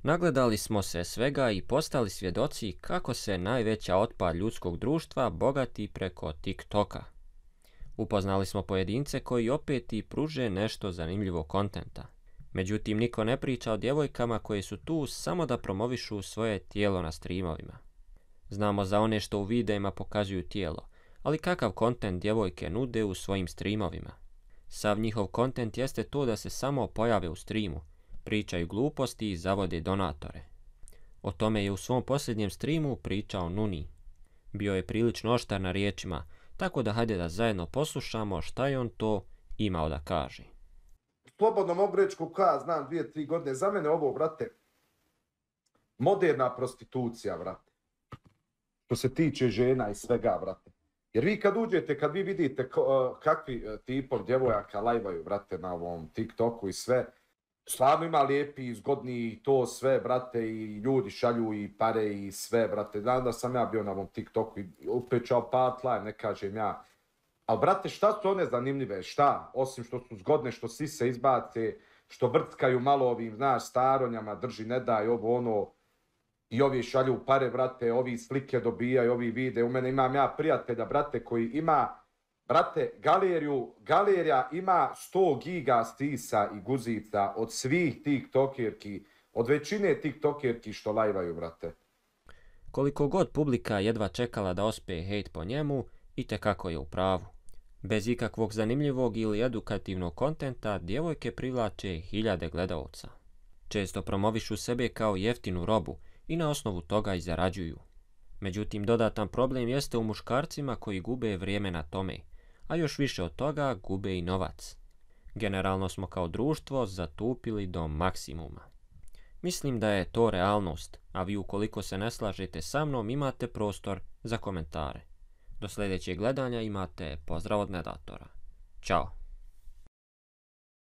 Nagledali smo se svega i postali svjedoci kako se najveća otpad ljudskog društva bogati preko TikToka. Upoznali smo pojedince koji opet i pruže nešto zanimljivog kontenta. Međutim, niko ne priča o djevojkama koje su tu samo da promovišu svoje tijelo na streamovima. Znamo za one što u videima pokazuju tijelo, ali kakav kontent djevojke nude u svojim streamovima? Sav njihov kontent jeste to da se samo pojave u streamu, pričaju gluposti i zavode donatore. O tome je u svom posljednjem streamu pričao Nuni. Bio je prilično oštar na riječima, tako da hajde da zajedno poslušamo šta je on to imao da kaže. Slobodno mogu reći koliko ja znam 2-3 godine. Za mene ovo, brate, moderna prostitucija, brate. Što se tiče žena i svega, brate. Jer vi kad uđete, kad vi vidite kakvi tipom djevojaka lajvaju, brate, na ovom TikToku i sve, stvarno ima lijepi, zgodni i to sve, brate, i ljudi šalju i pare i sve, brate. Da sam ja bio na ovom TikToku i upečao patla, ne kažem ja. Ali, brate, šta su one zanimljive? Šta? Osim što su zgodne, što svi se izbace, što vrckaju malo ovim, znaš, staronjama, drži, ne daj, ovo, ono. I ovi šalju pare, brate, ovi slike dobijaju, ovi vide. U mene imam ja prijatelja, brate, koji ima, brate, galerija ima 100 giga stisa i guzica od svih TikTokerki, od većine TikTokerki što lajvaju, brate. Koliko god publika jedva čekala da ospe hejt po njemu, itekako je u pravu. Bez ikakvog zanimljivog ili edukativnog kontenta, djevojke privlače hiljade gledaoca. Često promovišu sebe kao jeftinu robu i na osnovu toga i zarađuju. Međutim, dodatan problem jeste u muškarcima koji gube vrijeme na tome, a još više od toga gube i novac. Generalno smo kao društvo zatupili do maksimuma. Mislim da je to realnost, a vi ukoliko se ne slažete sa mnom imate prostor za komentare. Do sljedećeg gledanja imate pozdrav od Nedatora. Ćao!